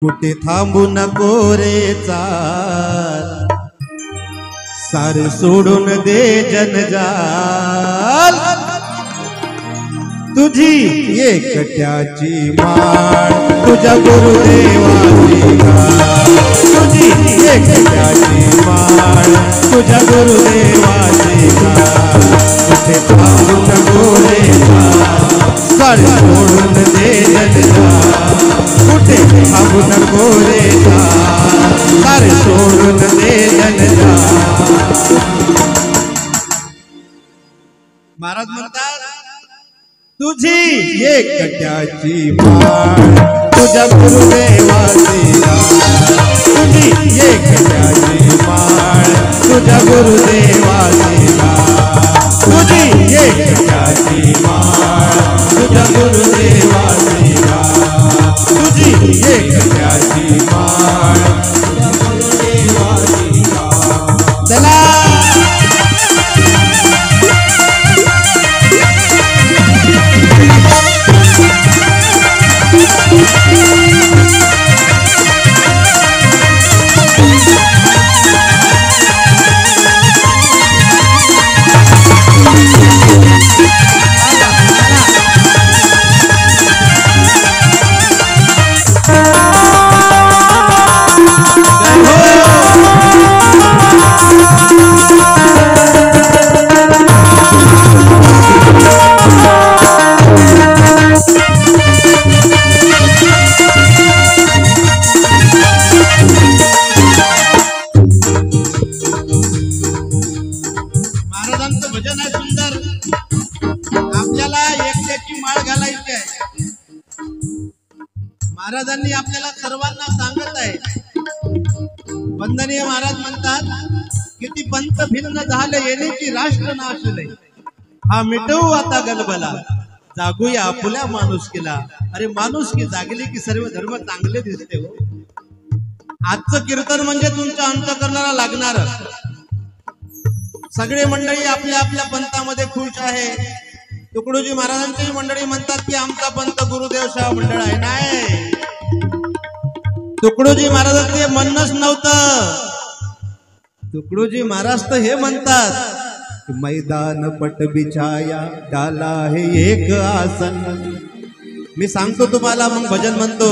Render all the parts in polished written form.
कुठे थांबू नको रे चाल, सार सोडून दे जनजाल। तुझी एकट्याची माळ तुझ्या गुरुदेवाची घाल, तुझी एकट्याची माळ तुझ्या गुरुदेवाची घाल। कुठे थांबू नको रे चाल, सार सोडून दे जनजाल। कुठे थांबू नको रे चाल, सार सोडून दे जनजाल। महाराज म्हणतात तुझी एकट्याची माळ तुझ्या गुरुदेवाची घाल, तुझी एकट्याची माळ तुझ्या गुरुदेवाची घाल, तुझी एकट्याची माळ तुझ्या गुरुदेवाची घाल, तुझी एकट्याची माळ तुझ्या गुरुदेवाची घाल। चला भजन आहे सुंदर। आपल्याला एकट्याची माळ घालायची आहे। महाराजांनी आपल्याला सर्वांना सांगत आहे। वंदनीय महाराज म्हणतात किती पंथ भिन्न झाले येण्याची राष्ट्र नाशले, हा मिटवू आता गलबला, जागूया आपुल्या माणुसकीला। अरे माणुसकी जागली की सर्व धर्म चांगले दिसते हो। आजचं कीर्तन म्हणजे तुमच्या अंतःकरणाला लागणार। सगळे मंडळी आपल्या आपल्या पंथामध्ये खुश आहे। तुकडोजी महाराजांची मंडळी म्हणतात की आमचा पंथ गुरुदेव शाह मंडळ आहे। नाही, तुकडोजी महाराजांचं हे म्हणणंच नव्हतं। तुकडोजी महाराज तर हे म्हणतात मैदान पट बिछाया डाला है एक आसन। मी सांगतो तुम्हाला मग भजन म्हणतो।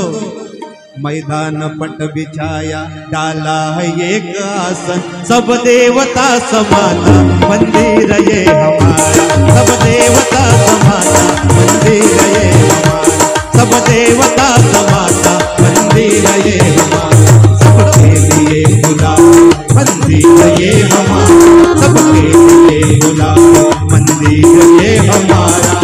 मैदान पट बिछाया डाला है एक आसन, सब देवता समाना मंदिर ये हमारा, सब देवता समाना मंदिर ये हमारा, सब देवता समाना मंदिर ये हमारा, सबके लिए खुला मंदिर ये हमारा, सबके लिए खुला मंदिर ये हमारा।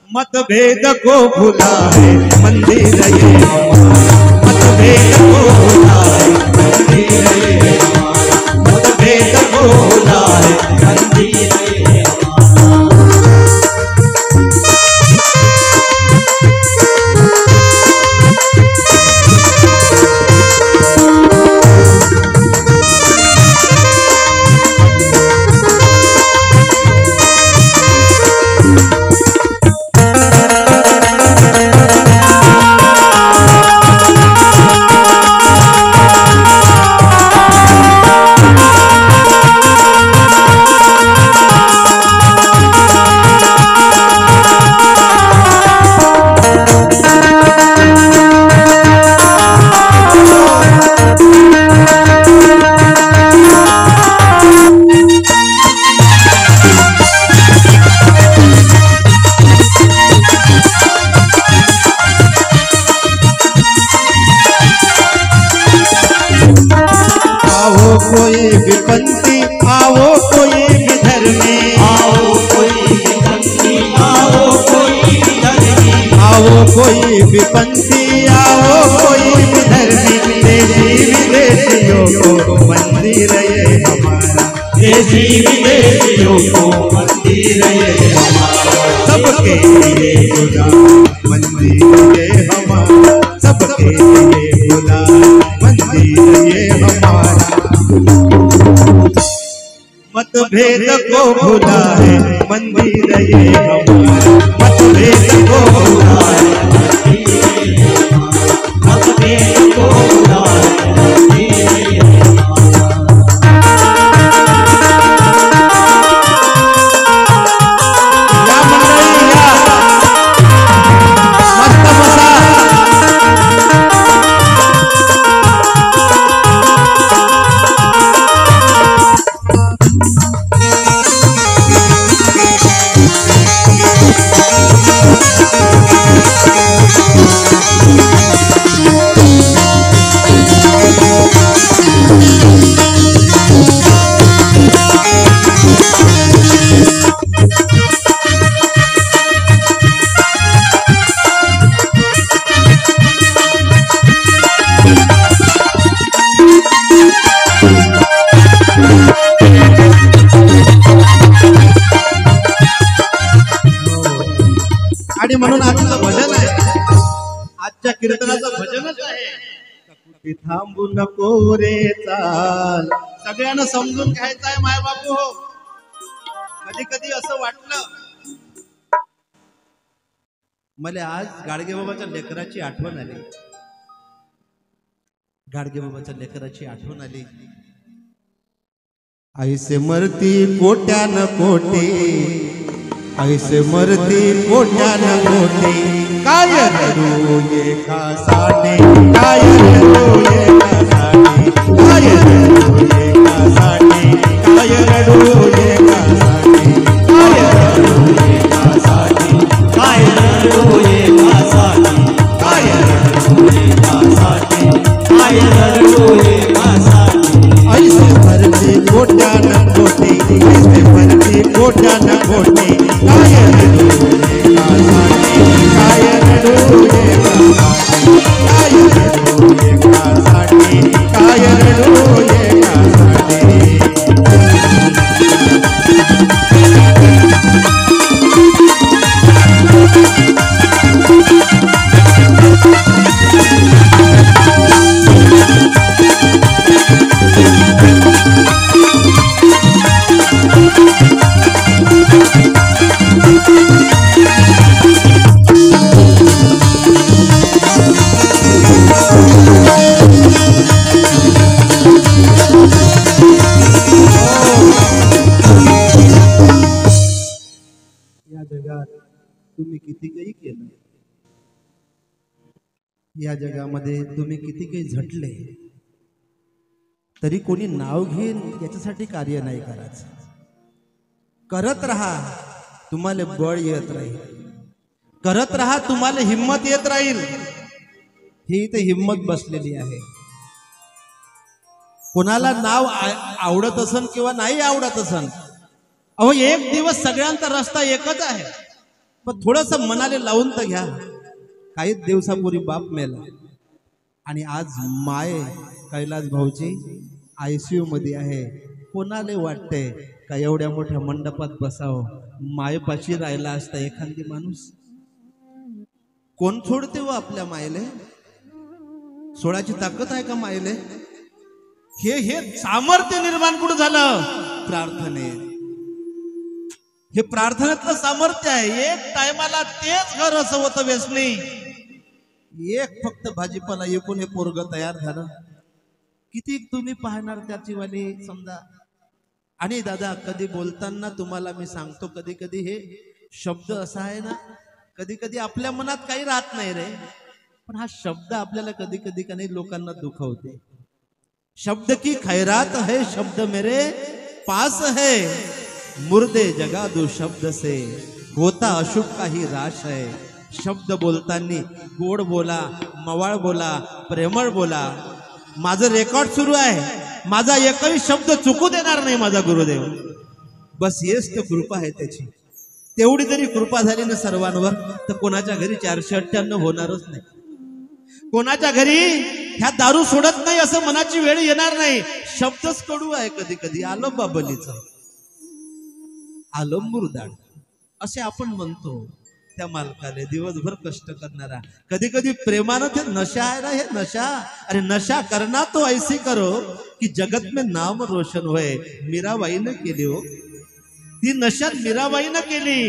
मतभेद को भुला है मंदिर ये हमारा, मतभेद को भुला है मंदिर ये हमारा, मतभेद को भुला है मंदिर ये कोई विपत्ति आओ कोई विधर्मी, आओ कोई विपत्ति आओ कोई विधर्मी, आओ कोई विपत्ति आओ कोई विधर्मी, देशी विदेशियों को मंदिर ये हमारा, देशी विदेशियों को मंदिर ये हमारा, सबके लिए खुला मंदिर ये हमारा, सबके लिए खुला मंदिर ये हमारा। मतभेद को भुला है मंदिर ये हमारा, मतभेद को भुला है मंदिर आजच्या कीर्तनाचं भजनच आहे, कुठे थांबू नको रे चाल. सगळ्यांना समजून घ्यायचं आहे माय बापू. कधी कधी असं वाटलं मला आज गाडगे बाबाच्या लेकराची आठवण आली. गाडगे बाबाच्या लेकराची आठवण आली. ऐसे मरती कोट्यान कोटे, ऐसे मरती कोट्यान कोटे, काय रडू एका साठी, काय रडू एका साठी, काय रडू एका साठी, काय रडू एका साठी, काय रडू एका साठी, काय रडू एका साठी, काय रडू एका साठी, काय रडू एका साठी. ऐसे मरती कोट्यान कोटे, ऐसे मरती कोट्यान कोटे, काय रडू एका साठी, काय रडू एका साठी, काय रडू एका साठी, काय रडू एका साठी. या जगात तुम्ही किती काही केलं, या जगामध्ये तुम्ही किती काही झटले, तरी कोणी नाव घेईन याच्यासाठी कार्य नाही करायचं. करत राहा, तुम्हाला बळ येत राहील. करत राहा, तुम्हाला हिम्मत येत राहील. ही इथे हिम्मत बसलेली आहे. कोणाला नाव आवडत असन किंवा नाही आवडत असन, अहो एक दिवस सगळ्यांचा रस्ता एकच आहे. पण थोडस मनाले लावून तर घ्या. काही दिवसापूर्वी बाप मेला आणि आज माय कैलास भाऊची ICU मध्ये आहे. कोणाले वाटते का एवढ्या मोठ्या मंडपात बसावं, मायपाशी राहिला असता एखादी माणूस? कोण सोडते व आपल्या मायले? सोडायची ताकद आहे का मायले? हे सामर्थ्य निर्माण कुठं झालं? प्रार्थनेत. हे प्रार्थनेतलं सामर्थ्य आहे. एक टायमाला तेच घर असं होतं व्यसनी, एक फक्त भाजीपाला एकूण हे पोरग तयार झालं. किती तुम्ही पाहणार त्याची वाली समजा. आणि दादा कधी बोलताना तुम्हाला मी सांगतो, कधी कधी हे शब्द असा आहे ना, कधी कधी आपल्या मनात काही राहत नाही रे, पण हा शब्द आपल्याला कधी कधी का नाही लोकांना दुखवते. शब्द की खैरात है, शब्द मेरे पास है, मुर्दे जगा दो शब्द से, होता अशुभ का ही राश है. शब्द बोलताना गोड बोला, मवाळ बोला, प्रेमळ बोला. माझं रेकॉर्ड सुरू आहे, माझा एकही शब्द चुकू देणार नाही माझा गुरुदेव. बस हेच तर कृपा आहे त्याची. तेवढी जरी कृपा झाली ना सर्वांवर, तर कोणाच्या घरी 498 होणारच नाही. कोणाच्या घरी ह्या दारू सोडत नाही असं मनाची वेळ येणार नाही. शब्दच कडू आहे कधी कधी. आलं बाबलीचं, आलं मुरदाड असे आपण म्हणतो. त्या मालकाने दिवसभर कष्ट करणारा, कधी कधी प्रेमानं ते नशा आहे ना, हे नशा. अरे नशा करना तो ऐसी करो की जगत में नाम रोशन होय. मीराबाईनं केली हो ती नशा, मीराबाईनं केली.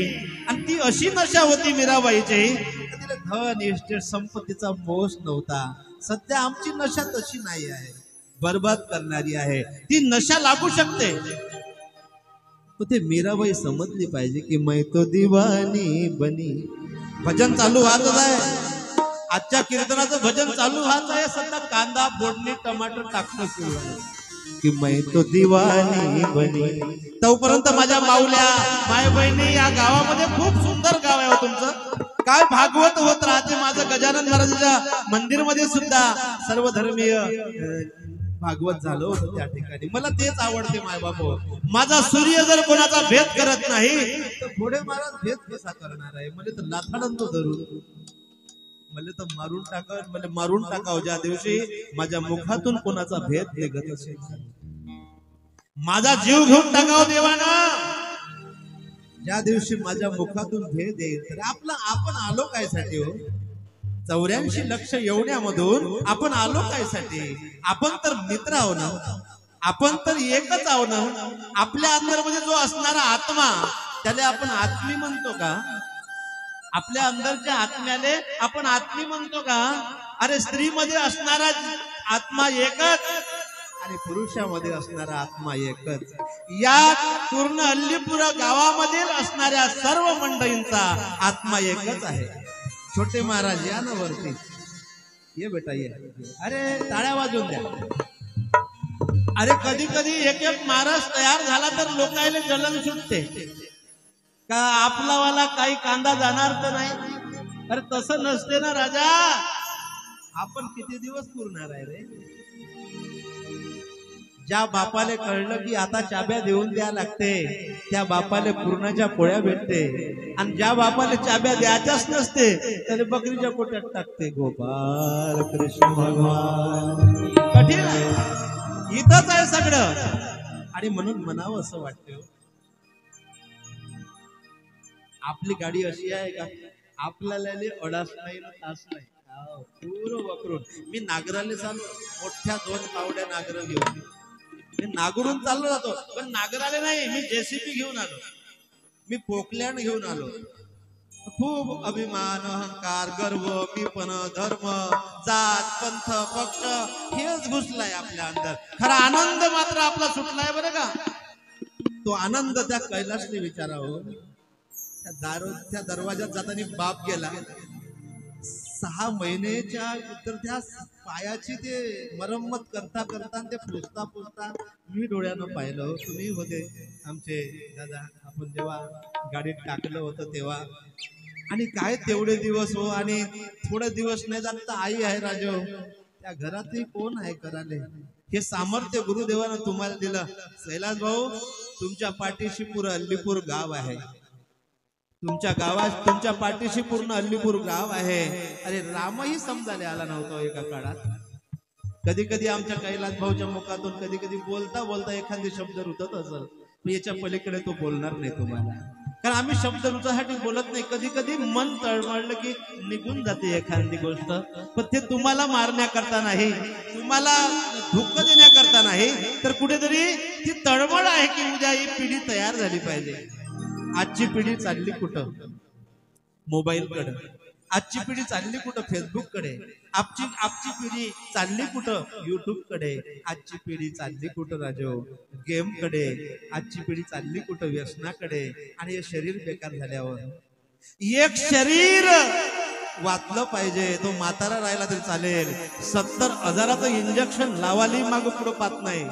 आणि ती अशी नशा होती मीराबाईची, तिला धन इस्टेट संपत्तीचा मोह नव्हता. सध्या आमची नशा तशी नाही आहे, बर्बाद करणारी आहे. ती नशा लागू शकते. तो ते मीराबाई समजली पाहिजे की मैं तो दीवानी बनी. भजन चालू व्हायचं आहे, आजच्या कीर्तनाचं भजन चालू व्हायचं आहे. सध्या कांदा फोडणी टमाटर टाकणं सुरू आहे की मैं तो दीवानी बनी. तोपर्यंत माझ्या माऊल्या माय बहिणी, या गावामध्ये खूप सुंदर गाव आहे तुमचं. काय भागवत होत राहते माझं. गजानन महाराजांच्या मंदिरमध्ये सुद्धा सर्वधर्मीय भागवत झालं होतं त्या ठिकाणी. मला तेच आवडते माय बाबू. माझा सूर्य जर कोणाचा भेद करत नाही तर पुढे महाराज भेद कसा करणार आहे? मला तर लाथाडन तो धरून, मला तर मारून टाकावं, मला मारून टाकावं ज्या दिवशी माझ्या मुखातून कोणाचा भेद निघत असेल. माझा जीव घेऊन टाकावं देवानं ज्या दिवशी माझ्या मुखातून भेद येईल. तर आपण आलो काय साठी हो? 84 लक्ष एवढ्यामधून आपण आलो कायसाठी? आपण तर मित्र आहो ना, आपण तर एकच आहो ना. आपल्या अंतर्मध्ये जो असणारा आत्मा त्याला आपण आत्मी म्हणतो का? आपल्या अंदरच्या आत्म्याले आपण आत्मी म्हणतो का? अरे स्त्रीमध्ये असणारा आत्मा एकच आणि पुरुषामध्ये असणारा आत्मा एकच. या पूर्ण अल्लीपूर गावामधील असणाऱ्या सर्व मंडळींचा आत्मा एकच आहे. छोटे महाराज या ना वरती, ये बेटा ये. अरे टाळ्या वाजवून द्या. अरे कधी कधी एक एक महाराज तयार झाला तर लोकांना जलन सुटते का आपलावाला काही कांदा जाणार तर नाही. अरे तसं नसते ना राजा. आपण किती दिवस पुरणार आहे रे? ज्या बापाले कळलं की आता चाब्या देऊन द्या लागते त्या बापाले पूर्णाच्या पोळ्या भेटते, आणि ज्या बापाले चाब्या द्यायच्याच नसते त्याला बकरीच्या कोट्यात टाकते. गोपाल कृष्ण भगवान. कठीण आहे, इथंच आहे सगळं. आणि म्हणून म्हणावं असं वाटतं, आपली गाडी अशी आहे का आपल्याला अडास नाही ना तास नाही, पूर्ण वक्रून. मी नागराले चाललो, मोठ्या 2 कावड्या नागर घेऊन मी नागरून चाललो जातो, पण नागराले नाही. मी जेसीबी घेऊन आलो, मी पोकलँड घेऊन आलो. खूप अभिमान, अहंकार, गर्व, मीपण, धर्म, जात, पंथ, पक्ष हेच घुसलाय आपल्या अंदर. खरा आनंद मात्र आपला सुटलाय बरं का. तो आनंद त्या कैलासने विचारावं. त्या दरवाजात जाताना बाप गेला. 6 महिन्याच्या तर त्या पायाची ते मरम्मत करता करता ते पुसता मी डोळ्यानं पाहिलं. तुम्ही होते आमचे दादा, आपण जेव्हा गाडीत टाकलं होतं तेव्हा. आणि काय तेवढे दिवस हो, आणि थोडे दिवस नाही जात तर आई आहे राजो. त्या घरातही कोण आहे कराले? हे सामर्थ्य गुरुदेवानं तुम्हाला दिलं. कैलास भाऊ, तुमच्या पाठीशी पूर्ण अल्लीपूर गाव आहे. तुमच्या गावात, तुमच्या पाठीशी पूर्ण अल्लीपूर गाव आहे. अरे रामही समजायला आला नव्हता एका काळात. कधी कधी आमच्या कैलास भाऊच्या मुखातून कधी कधी बोलता बोलता एखादी शब्द रुतत असेल, पण याच्या पलीकडे तो बोलणार नाही तुम्हाला. कारण आम्ही शब्द रुचासाठी बोलत नाही. कधी कधी मन तळमळलं की निघून जाते एखादी गोष्ट, पण ते तुम्हाला मारण्याकरता नाही, तुम्हाला धुक्क देण्याकरता नाही, तर कुठेतरी ती तळमळ आहे की उद्या ही पिढी तयार झाली पाहिजे. आजची पिढी चालली कुठं? मोबाईल कडे. आजची पिढी चालली कुठं? फेसबुक कडे. आजची पिढी चालली कुठं? युट्यूब कडे. आजची पिढी चालली कुठं राजो? गेम कडे. आजची पिढी चालली कुठं? व्यसनाकडे. आणि हे शरीर बेकार झाल्यावर एक शरीर वाचलं पाहिजे. तो म्हातारा राहिला तरी चालेल, 70,000चं इंजेक्शन लावाली माग पुढं पाहत नाही.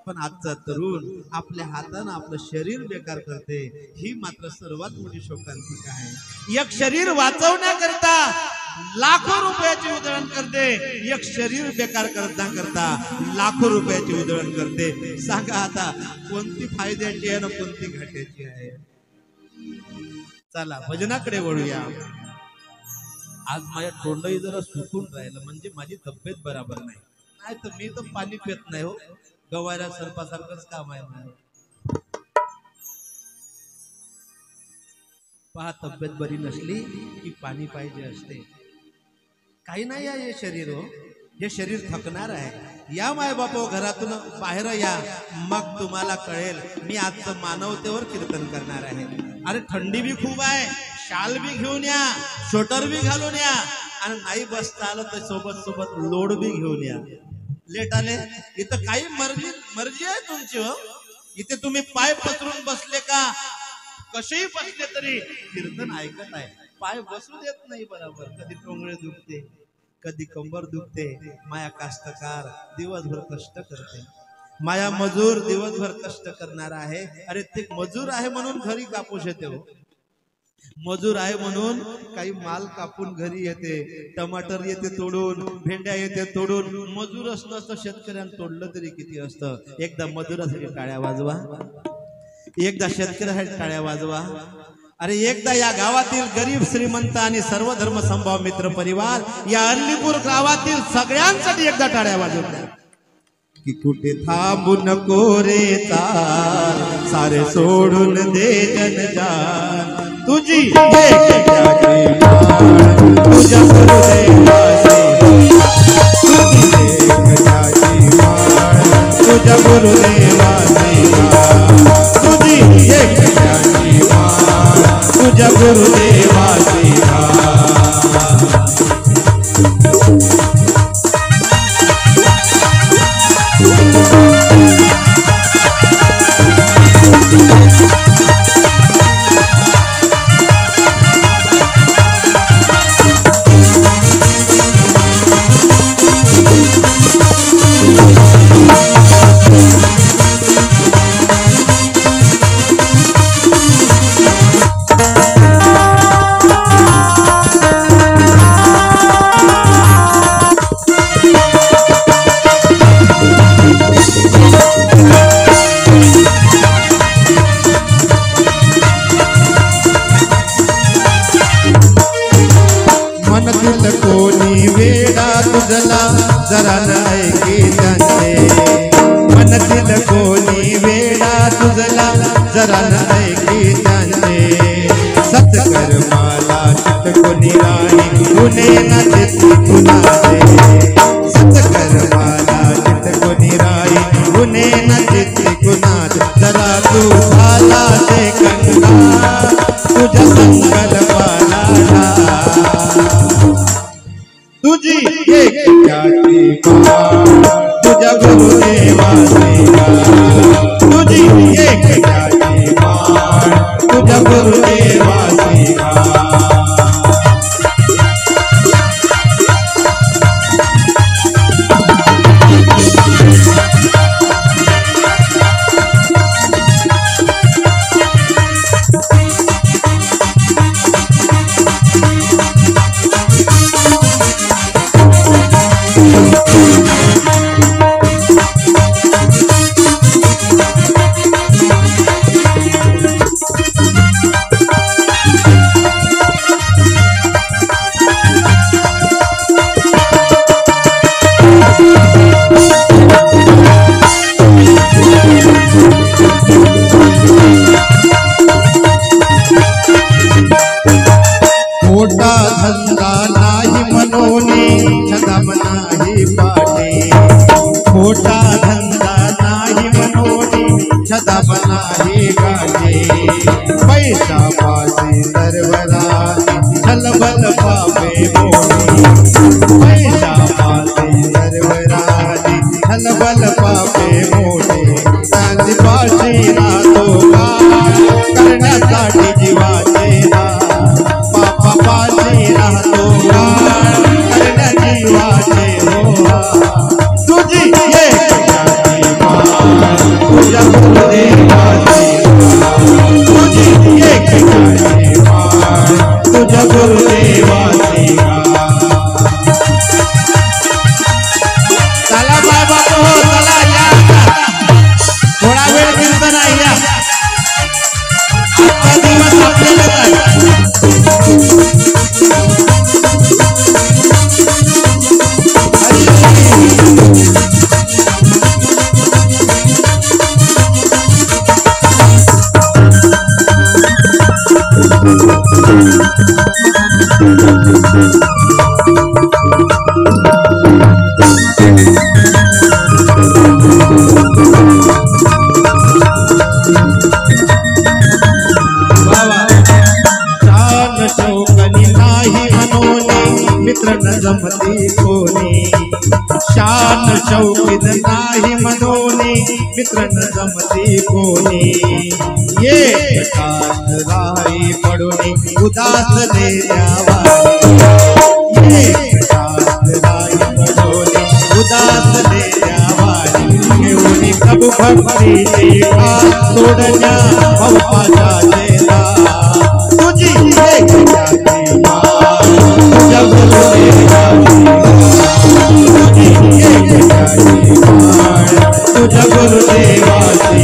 पण आजचा तरुण आपल्या हातानं आपलं शरीर बेकार करते. ही मात्र सर्वात मोठी शोकांतिका आहे. एक शरीर वाचवण्याकरता लाखो रुपयाची उधळण करते, एक शरीर बेकार करता लाखो रुपयाची उधळण करते. सांगा आता कोणती फायद्याची आहे ना कोणती घाट्याची आहे? चला भजनाकडे वळूया. आज माझ्या तोंडही जरा सुकून राहिलं, म्हणजे माझी तब्येत बराबर नाही. नाही तर मी तर पाणी पित नाही हो, गवायला सर्पासारखंच काम आहे. पहा, तब्येत बरी नसली की पाणी पाहिजे असते. काही नाही आहे हे शरीर हो, हे शरीर थकणार आहे. या माय बापो घरातून बाहेर या, मग तुम्हाला कळेल. मी आजचं मानवतेवर कीर्तन करणार आहे. अरे थंडी बी खूप आहे, शाल बी घेऊन या, स्वेटर बी घालून या, आणि नाही बसता आलं तर सोबत सोबत लोड बी घेऊन या. लेट आले इथं काही मर्जी आहे तुमची हो. इथे तुम्ही पाय पसरून बसले का कसेही बसले तरी कीर्तन ऐकत आहे. पाय बसू देत नाही बरोबर. कधी टोंगळे दुखते, कधी कंबर दुखते. माया कास्तकार दिवसभर कष्ट करते, माया मजूर दिवसभर कष्ट करणार आहे. अरे ते मजूर आहे म्हणून घरी कापूस येते हो, मजूर आहे म्हणून काही माल कापून घरी येते, टमाटर येते तोडून, भेंड्या येते तोडून. मजूर असतं शेतकऱ्यानं तोडलं तरी किती असतं. एकदा मजुरासाठी टाळ्या वाजवा, एकदा शेतकऱ्यासाठी टाळ्या वाजवा. अरे एकदा या गावातील गरीब श्रीमंत आणि सर्व धर्म संभाव मित्र परिवार, या अल्लीपूर गावातील सगळ्यांसाठी एकदा टाळ्या वाजवल्या. की कुठे थांबू नको रे चाल, सारे सोडून दे जनजान. तुझी एकट्याची माळ तुझ्या गुरुदेवाची तुझी एकट्याची माळ तुझ्या गुरुदेवाची तुझी एकट्याची माळ तुझ्या गुरुदेवाची मनतील कोणी वेडा तुझला जरा नाही की त्यांचे मनतील कोणी वेडा तुझला जरा नाही की त्यांचे सत्कर्माला चित्त कोणी राही गुन्हे ना चित्त गुणाचे सत्कर्माला चित्त कोणी राही गुन्हे ना चित्त गुणाचे जरा तू झाला ते कंगा तुझ्या संकल्पाला तुझी एकट्याची माळ तुझ्या गुरुदेवाची तुझी एकट्याची माळ तुझ्या गुरुदेवाची मोठा धंदा नाही मनोनी छदम नाही पाटे मोठा धंदा नाही मनोनी छदम नाही गाजे पैसा पासे सर्वरा छलबल पापे मोठी पैसा पासे सर्वरा छलबल पापे मोठे चांदी पाशी राहतो करण्यासाठी जीवाचे पापाची राहतो करण्या जीवाचे हो तुझी एकट्याची माळ तुझ्या गुरुदेवाची तुझी एकट्याची माळ तुझ्या गुरुदेवाची चला बाबा हो चला या थोडा वेळ कीर्तन आहे या आजचा दिवस आपल्याला मित्र न जमती कोणी शान शौकीन नाही मनोनी मित्र न जमती कोणी ये कान राही पडोनी उदास दे द्यावानी ये कान राही पडोनी उदास दे द्यावानी घेऊन प्रभु भक्ती सोडण्या भवपाचा चेला तुझी एकट्याची माळ तुझ्या गुरुदेवाची तुझी एकट्याची माळ तुझ्या गुरुदेवाची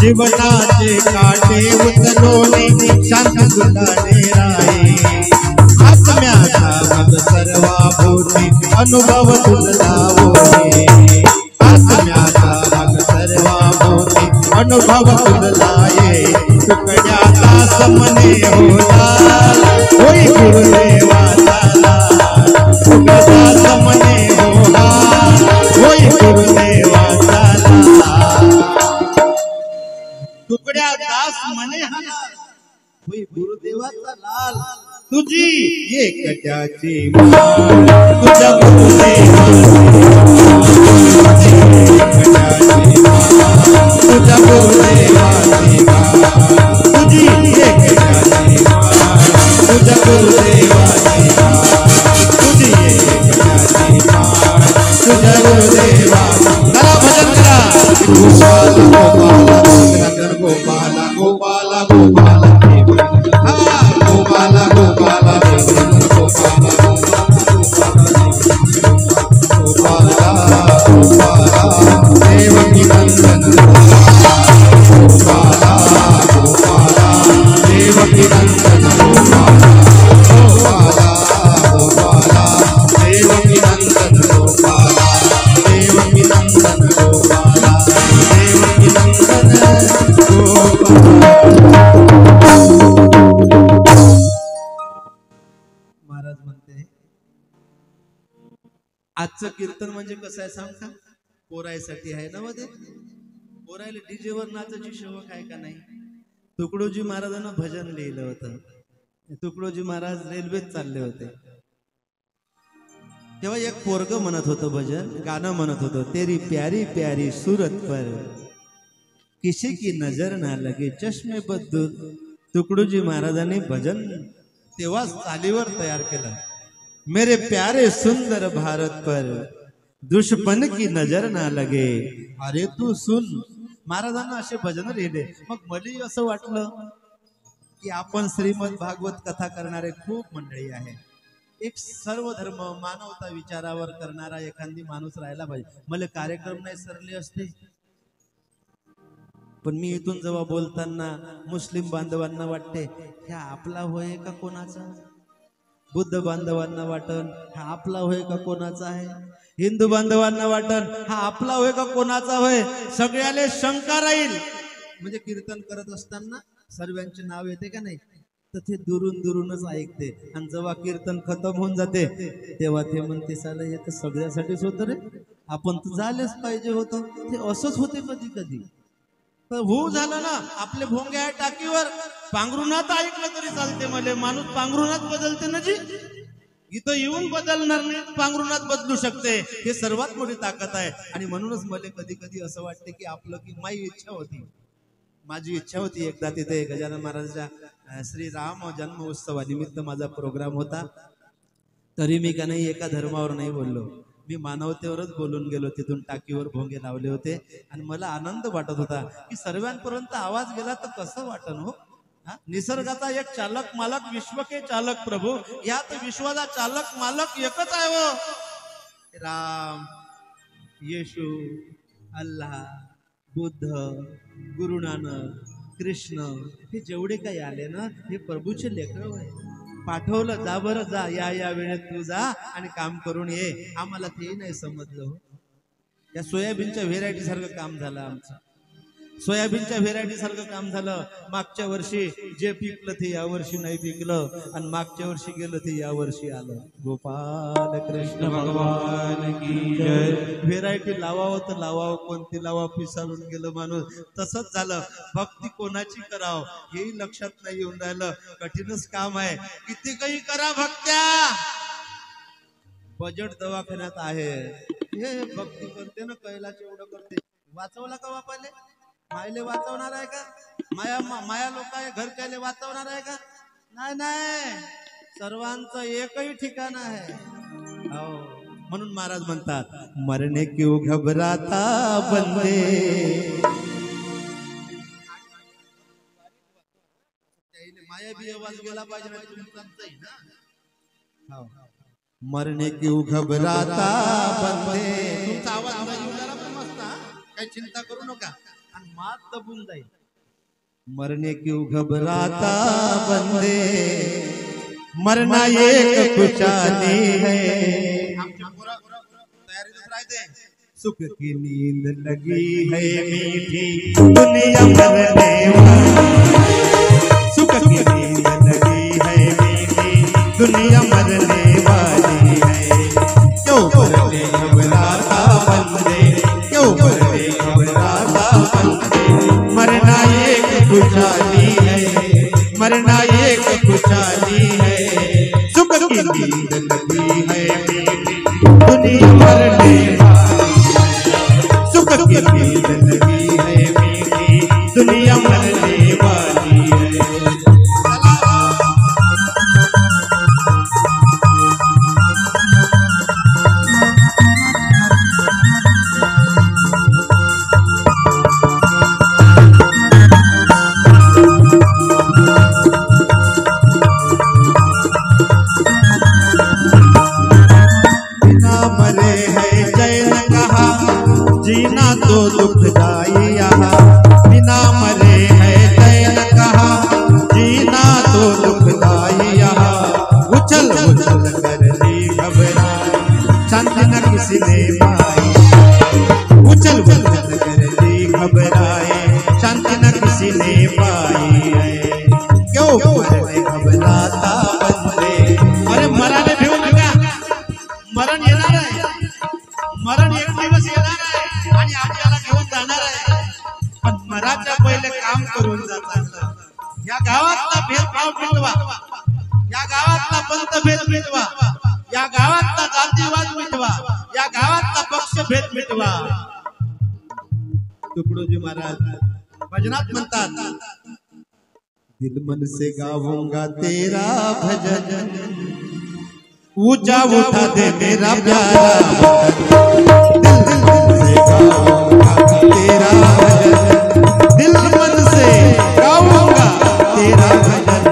जीवनाचे काटे उचलोने शांत गुलाने राहे आत्म्याचा मग सर्वाभूती अनुभव तुझा होय आत्म्याचा मग सर्वाभूती अनुभव तुझा ये तुकड्याचा समने होला होय गुरुदेवाचा तुकड्याचा समने होला होय गुरुदेवाचा तुकड्या दास मने हला होय गुरुदेवाचा लाल तुझी एकट्याची तुझ्या गुरुदेवाची तुझ्या गुरुदेवाची तुझी एकट्याची तुझ्या गुरुदेवाची तुझी एकट्याची तुझ्या गुरुदेवाची करा भजन करा गोपाला गोपाला गोपाला गोपाला गोपाला देवकी नंदन गोपाला गोपाला देवकी नंदन गोपाला गोपाला देवकी नंदन गोपाला देवकी नंदन गोपाला देवकी नंदन गोपाला। महाराज म्हणते आजचं कीर्तन म्हणजे कसं आहे सांग का पोरायसाठी आहे ना मध्ये पोरायला डीजे वर नाचायची शौक आहे का नाही तुकडोजी महाराजांना भजन लिहिलं होतं तुकडोजी महाराज रेल्वेत चालले होते तेव्हा एक पोरग म्हणत होतं भजन गाणं म्हणत होतं तेरी प्यारी प्यारी सूरत पर किसी की नजर ना लगे चष्मे बद्दूर तुकडोजी महाराजांनी भजन तेव्हा चालीवर तयार केलं मेरे प्यारे सुंदर भारत पर दुश्मन की नजर ना लगे अरे तू सुन महाराजांना असे भजन लिहिले मग मला असं वाटलं की आपण श्रीमद भागवत कथा करणारे खूप मंडळी आहे एक सर्व धर्म मानवता विचारावर करणारा एखादी माणूस राहायला पाहिजे मला कार्यक्रम नाही सरले असते पण मी इथून जेव्हा बोलताना मुस्लिम बांधवांना वाटते ह्या आपला होय का कोणाचा बुद्ध बांधवांना वाटन हा आपला होय का कोणाचा आहे हिंदू बांधवांना वाटन हा आपला होय का कोणाचा होय सगळ्याले शंका राहील म्हणजे कीर्तन करत असताना सर्वांचे नाव येते का नाही तर ते दुरून दुरूनच ऐकते आणि जेव्हा कीर्तन खतम होऊन जाते तेव्हा ते म्हणते साला हे तर सगळ्यासाठीच होतं रे आपण तर झालेच पाहिजे होतं ते असंच होते कधी कधी तर हो झालं ना आपले भोंगे आहे टाकीवर पांघरुणात ऐकलं तरी चालते मला माणूस पांघरुणात बदलते ना जी इथं येऊन बदलणार नाही पांघरुणात बदलू शकते हे सर्वात मोठी ताकद आहे आणि म्हणूनच मला कधी कधी असं वाटते की आपलं की माझी इच्छा होती एकदा तिथे गजानन महाराजांच्या श्रीराम जन्म उत्सवानिमित्त माझा प्रोग्राम होता तरी मी का नाही एका धर्मावर नाही बोललो मी मानवतेवरच बोलून गेलो तिथून टाकीवर भोंगे लावले होते आणि मला आनंद वाटत होता की सर्वांपर्यंत आवाज गेला तर कसं वाटन हो निसर्गाचा एक चालक मालक विश्व के चालक प्रभू यात विश्वाचा चालक मालक एकच आहे वो राम येशू अल्लाह बुद्ध गुरु नानक कृष्ण हे जेवढे काही आले ना हे प्रभूचे लेकरं आहे पाठवलं जा बरं जा या वेळेत तू जा आणि काम करून ये आम्हाला ते नाही समजलं या सोयाबीनच्या व्हेरायटी सारखं काम झालं आमचं सोयाबीनच्या व्हेरायटी सारखं काम झालं मागच्या वर्षी जे पिकलं ते या वर्षी नाही पिकलं आणि मागच्या वर्षी गेलं ते या वर्षी आलं गोपाल कृष्ण भगवान की जय व्हेरायटी लावावं तर लावावं कोणती लावा पिसाळून गेलं माणूस तसंच झालं भक्ती कोणाची करावं हेही लक्षात नाही येऊन राहिलं कठीणच काम आहे किती काही करा भक्त्या बजेट दवाखान्यात आहे हे भक्ती करते ना कैलाच एवढं करते वाचवला का बापाले मायले वाचवणार आहे का माया लोक आहे घरच्याले वाचवणार आहे का नाही सर्वांचं एकही ठिकाण आहे हो म्हणून महाराज म्हणतात मरने क्यों घबराता बंदे माया भी आवाज गेला पाहिजे ना मरने क्यों घबराता बंदे तुमचा आवाज मस्त काही चिंता करू नका आणि मात दबून जाईल मरने क्यों घबराता बंदे, मरना एक खुशाली है। सुख की नींद लगी है मीठी दुनिया मरने वाली, सुख की नींद लगी है मीठी दुनिया मरने वाली है। क्यों मरने घबराता बंदे, क्यों मरने घबराता बंदे, मरना एक खुशाली है, मरना एक खुशाली है। सुख की नींद लगी है मीठी दुनिया मरने वाली, सुख की नींद लगी है मीठी दुनिया मरने वाली है। जीना तो दुखदाई यहाँ, बिना मरे है चैन कहा, जीना तो दुखदाई यहाँ। उछल उछल कर ली घबराई, शांति न किसी ने पाई, उछल उछल कर ली घबराए, शांति न किसी ने पाई है। क्यों मरने घबराता बंदे, अरे मराने भिवू नका, मरण येणार आहे, मरण एक दिवस येणार आहे आणि आपल्याला घेऊन जाणार आहे। पण मराच्या पहिले काम करून जातात। या गावातला भेदभाव मिटवा, या गावातला पंथभेद मिटवा, या गावातला जातीवाद मिटवा, या गावातला पक्षभेद मिटवा। तुकडोजी महाराज भजनात म्हणतात, दिल मन से गाऊंगा तेरा भजन, ऊंचा उठा दे मेरा प्यारा वतन। दिल मन से गाऊंगा तेरा भजन,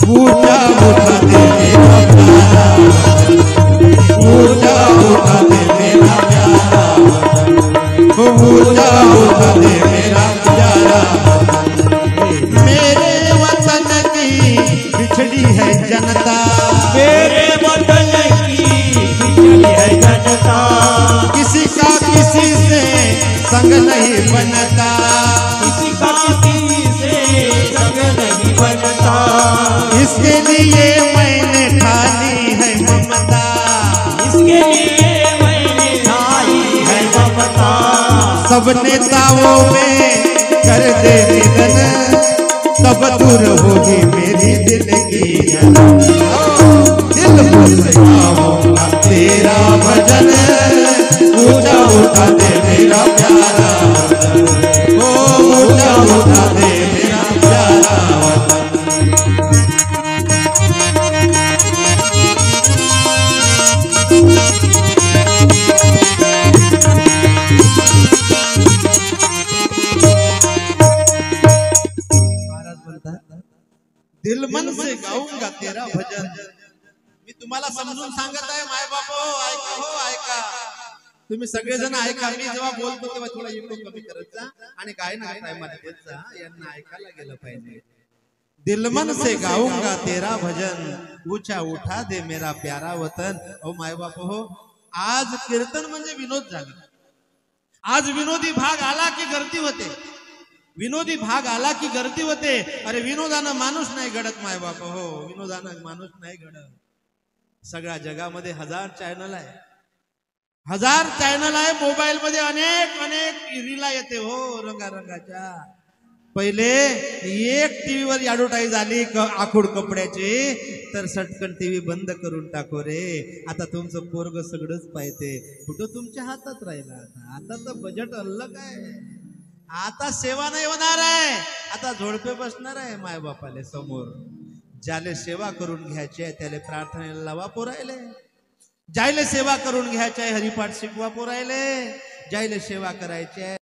ऊंचा उठा दे मेरा प्यारा वतन, ऊंचा उठा दे मेरा प्यारा वतन, ऊंचा उठा दे मेरा प्यारा वतन। मेरे वतन की बिछड़ी है जनता, मेरे वतन की बिछड़ी है जनता, किसी का किसी से संग नहीं बनता, किसी का किसी से संग नहीं बनता। इसके लिए मैंने ठानी है ममता, इसके लिए मैंने ठानी है ममता। सब नेताओं में कर दे निधन, तब दूर होगी मेरी दिल की जलन। दिल से गाऊंगा तेरा भजन, ऊंचा उठा दे मेरा प्यारा वतन, ओ ऊंचा उठा दे मेरा प्यारा वतन। महाराज म्हणतात, दिल मन से गाऊंगा तेरा भजन। मी तुम्हाला समजून सांगत आहे माय बाप, ऐका हो ऐका, तुम्ही सगळेजण ऐका। मी जेव्हा बोलतो तेव्हा थोडा इको कमी करत जा आणि गायना टाइमाला देत जा, यांना ऐकायला गेलं पाहिजे। दिल मन से गाऊंगा तेरा भजन, ऊंचा उठा दे मेरा प्यारा वतन। ओ माय बाप हो, आज कीर्तन म्हणजे विनोद झाला। आज विनोदी भाग आला की गर्दी होते, विनोदी भाग आला की गर्दी होते। अरे विनोदानं माणूस नाही घडत माय बाप हो, विनोदानं माणूस नाही घडत। सगळ्या जगामध्ये हजार चॅनल आहे, हजार चॅनल आहे। मोबाईल मध्ये अनेक अनेक रीला येते हो रंगारंगाच्या। पहिले एक टीव्ही वर ऍडव्हर्टाईज आली आखूड कपड्याची तर सटकन टीव्ही बंद करून टाको रे। आता तुमचं पोरग सगळंच पाहिजे, कुठं तुमच्या हातात राहिला। आता तर बजेट अलग आहे, आता सेवा नाही होणार आहे, आता झोडपे बसणार आहे माय बापाले समोर। ज्याले सेवा करून घ्यायची आहे त्याला प्रार्थनेला लावा पोरायले, ज्याले सेवा करून घ्यायची आहे हरिपाठ शिकवा पोरायले, ज्याले सेवा करायची आहे